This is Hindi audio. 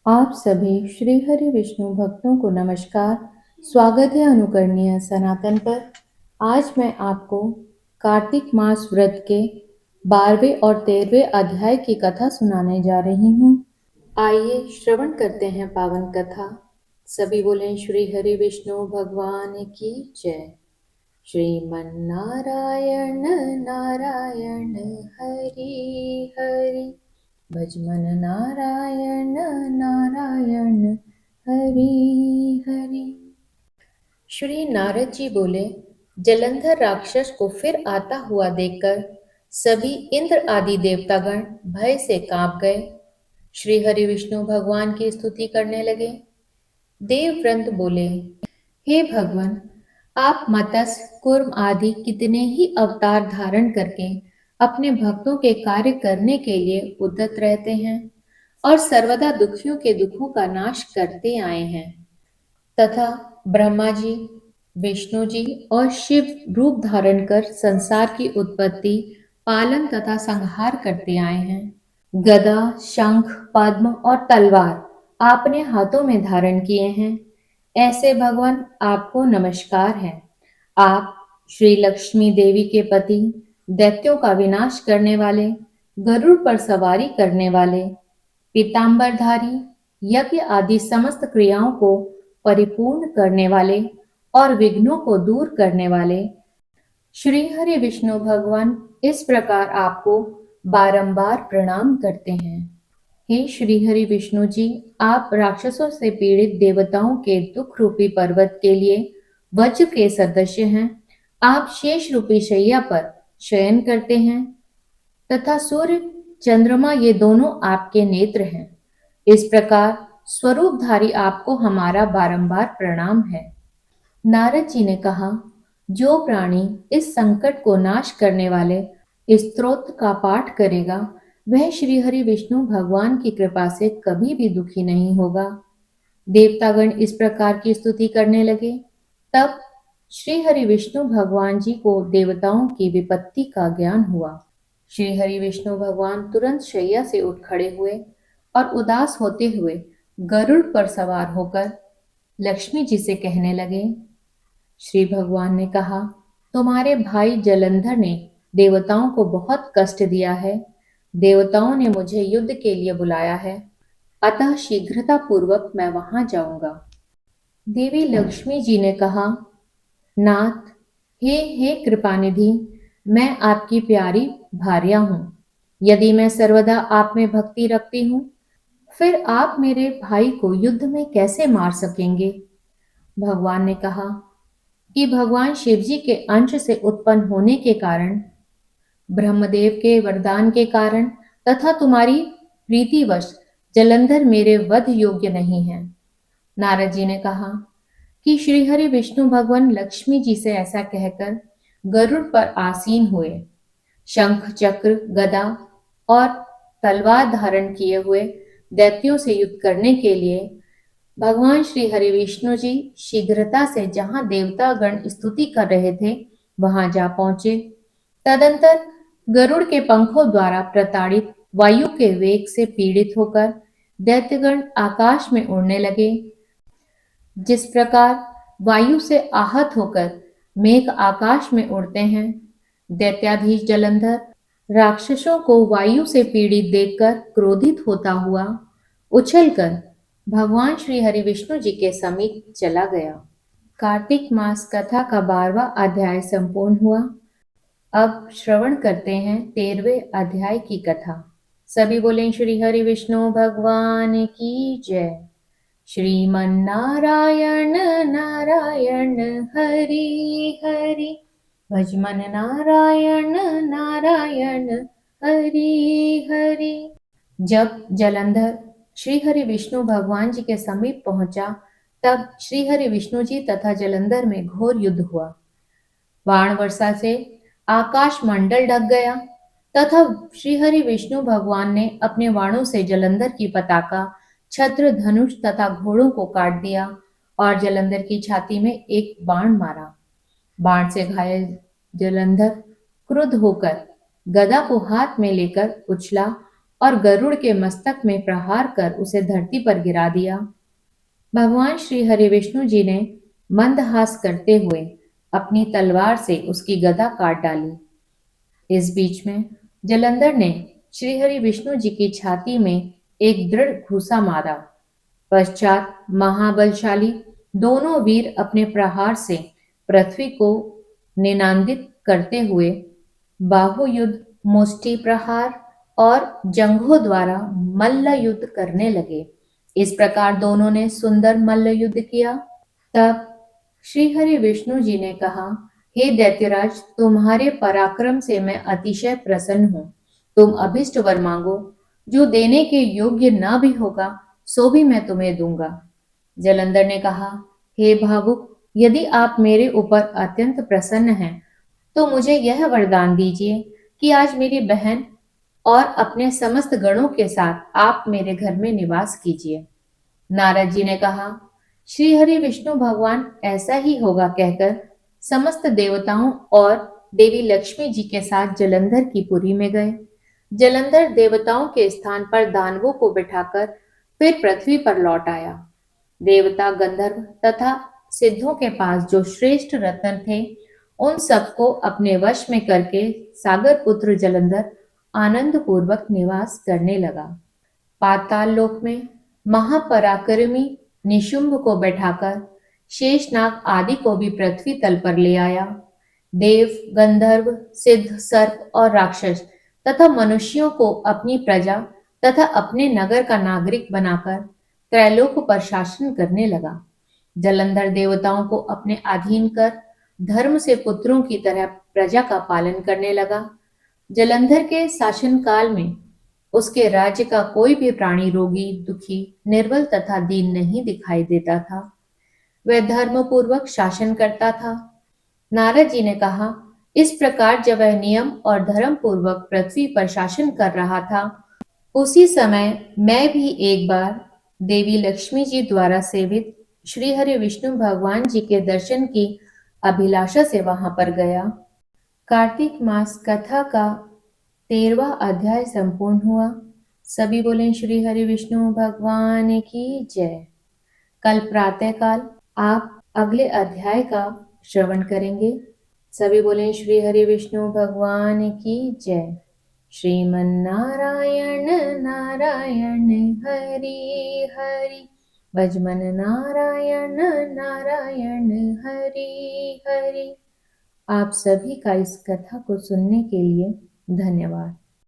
आप सभी श्री हरि विष्णु भक्तों को नमस्कार। स्वागत है अनुकरणीय सनातन पर। आज मैं आपको कार्तिक मास व्रत के 12वें और 13वें अध्याय की कथा सुनाने जा रही हूँ। आइए श्रवण करते हैं पावन कथा। सभी बोलें श्री हरि विष्णु भगवान की जय। श्रीमन्नारायण नारायण हरि हरि, भजमन नारायण नारायण हरि हरि। श्री नारद जी बोले, जलंधर राक्षस को फिर आता हुआ देखकर सभी इंद्र आदि देवतागण भय से कांप गए। श्री हरि विष्णु भगवान की स्तुति करने लगे। देवव्रत बोले, हे भगवान, आप मत्स्य कूर्म आदि कितने ही अवतार धारण करके अपने भक्तों के कार्य करने के लिए उद्यत रहते हैं और सर्वदा दुखियों के दुखों का नाश करते आए हैं, तथा ब्रह्मा जी, विष्णु जी और शिव रूप धारण कर संसार की उत्पत्ति, पालन तथा संहार करते आए हैं। गदा, शंख, पद्म और तलवार आपने हाथों में धारण किए हैं। ऐसे भगवान आपको नमस्कार है। आप श्री लक्ष्मी देवी के पति, दैत्यों का विनाश करने वाले, गरुड़ पर सवारी करने वाले, पीतांबरधारी, यज्ञ आदि समस्त क्रियाओं को परिपूर्ण करने वाले और विघ्नों को दूर करने वाले श्री हरि विष्णु भगवान इस प्रकार आपको बारंबार प्रणाम करते हैं। हे श्री हरि विष्णु जी, आप राक्षसों से पीड़ित देवताओं के दुख रूपी पर्वत के लिए वज्र के सदस्य हैं। आप शेष रूपी शैया पर शयन करते हैं तथा सूर्य चंद्रमा ये दोनों आपके नेत्र हैं। इस प्रकार स्वरूपधारी आपको हमारा बारंबार प्रणाम है। नारद जी ने कहा, जो प्राणी इस संकट को नाश करने वाले स्तोत्र का पाठ करेगा, वह श्री हरि विष्णु भगवान की कृपा से कभी भी दुखी नहीं होगा। देवतागण इस प्रकार की स्तुति करने लगे। तब श्री हरि विष्णु भगवान जी को देवताओं की विपत्ति का ज्ञान हुआ। श्री हरि विष्णु भगवान तुरंत शैया से उठ खड़े हुए और उदास होते हुए गरुड़ पर सवार होकर लक्ष्मी जी से कहने लगे। श्री भगवान ने कहा, तुम्हारे भाई जलंधर ने देवताओं को बहुत कष्ट दिया है। देवताओं ने मुझे युद्ध के लिए बुलाया है, अतः शीघ्रता पूर्वक मैं वहां जाऊंगा। देवी लक्ष्मी जी ने कहा, नाथ, हे कृपानिधि, मैं आपकी प्यारी भार्या हूं। यदि मैं सर्वदा आप में भक्ति रखती हूं, फिर आप मेरे भाई को युद्ध में कैसे मार सकेंगे? भगवान ने कहा कि भगवान शिवजी के अंश से उत्पन्न होने के कारण, ब्रह्मदेव के वरदान के कारण तथा तुम्हारी प्रीतिवश जलंधर मेरे वध योग्य नहीं है। नारद जी ने कहा कि श्रीहरि विष्णु भगवान लक्ष्मी जी से ऐसा कहकर गरुड़ पर आसीन हुए, शंख चक्र गदा और तलवार धारण किए हुए दैत्यों से युद्ध करने के लिए भगवान श्री हरि विष्णु जी शीघ्रता से जहां देवतागण स्तुति कर रहे थे वहां जा पहुंचे। तदंतर गरुड़ के पंखों द्वारा प्रताड़ित वायु के वेग से पीड़ित होकर दैत्यगण आकाश में उड़ने लगे। जिस प्रकार वायु से आहत होकर मेघ आकाश में उड़ते हैं, दैत्याधीश जलंधर राक्षसों को वायु से पीड़ित देखकर क्रोधित होता हुआ उछलकर भगवान श्री हरि विष्णु जी के समीप चला गया। कार्तिक मास कथा का 12वां अध्याय संपूर्ण हुआ। अब श्रवण करते हैं 13वें अध्याय की कथा। सभी बोलें श्री हरि विष्णु भगवान की जय। श्रीमन्नारायण नारायण हरि हरि, भजमन नारायण नारायण हरि हरि। जब जलंधर श्री हरि विष्णु भगवान जी के समीप पहुंचा, तब श्री हरि विष्णु जी तथा जलंधर में घोर युद्ध हुआ। बाण वर्षा से आकाश मंडल ढक गया तथा श्री हरि विष्णु भगवान ने अपने बाणों से जलंधर की पताका, छत्र, धनुष तथा घोड़ों को काट दिया और जलंधर की छाती में एक बाण मारा। बाण से घायल जलंधर क्रुद्ध होकर गदा को हाथ में लेकर उछला और गरुड़ के मस्तक में प्रहार कर उसे धरती पर गिरा दिया। भगवान श्री हरि विष्णु जी ने मंदहास करते हुए अपनी तलवार से उसकी गदा काट डाली। इस बीच में जलंधर ने श्रीहरि विष्णु जी की छाती में एक दृढ़ घूसा मारा। पश्चात महाबलशाली दोनों वीर अपने प्रहार से पृथ्वी को निनांदित करते हुए बाहुयुद्ध, मुष्टि प्रहार और जंघों द्वारा मल्ल युद्ध करने लगे। इस प्रकार दोनों ने सुंदर मल्ल युद्ध किया। तब श्रीहरि विष्णु जी ने कहा, हे दैत्यराज, तुम्हारे पराक्रम से मैं अतिशय प्रसन्न हूँ। तुम अभिष्ट वर मांगो, जो देने के योग्य ना भी होगा सो भी मैं तुम्हें दूंगा। जलंधर ने कहा, हे भावुक, यदि आप मेरे ऊपर अत्यंत प्रसन्न हैं तो मुझे यह वरदान दीजिए कि आज मेरी बहन और अपने समस्त गणों के साथ आप मेरे घर में निवास कीजिए। नारद जी ने कहा, श्री हरि विष्णु भगवान ऐसा ही होगा कहकर समस्त देवताओं और देवी लक्ष्मी जी के साथ जलंधर की पुरी में गए। जलंधर देवताओं के स्थान पर दानवों को बिठाकर फिर पृथ्वी पर लौट आया। देवता, गंधर्व तथा सिद्धों के पास जो श्रेष्ठ रत्न थे, उन सबको अपने वश में करके सागर पुत्र जलंधर आनंद पूर्वक निवास करने लगा। पाताल लोक में महापराक्रमी निशुंभ को बैठाकर शेषनाग आदि को भी पृथ्वी तल पर ले आया। देव, गंधर्व, सिद्ध, सर्प और राक्षस तथा मनुष्यों को अपनी प्रजा तथा अपने नगर का नागरिक बनाकर त्रैलोक पर शासन करने लगा। जलंधर देवताओं को अपने अधीन कर धर्म से पुत्रों की तरह प्रजा का पालन करने लगा। जलंधर के शासन काल में उसके राज्य का कोई भी प्राणी रोगी, दुखी, निर्बल तथा दीन नहीं दिखाई देता था। वह धर्म पूर्वक शासन करता था। नारद जी ने कहा, इस प्रकार जब वह नियम और धर्म पूर्वक पृथ्वी पर शासन कर रहा था, उसी समय मैं भी एक बार देवी लक्ष्मी जी द्वारा सेवित श्री हरि विष्णु भगवान जी के दर्शन की अभिलाषा से वहां पर गया। कार्तिक मास कथा का 13वां अध्याय संपूर्ण हुआ। सभी बोलें श्री हरि विष्णु भगवान की जय। कल प्रातःकाल आप अगले अध्याय का श्रवण करेंगे। सभी बोलें श्री हरि विष्णु भगवान की जय। श्रीमन नारायण नारायण हरि हरि, भजमन नारायण नारायण हरि हरि। आप सभी का इस कथा को सुनने के लिए धन्यवाद।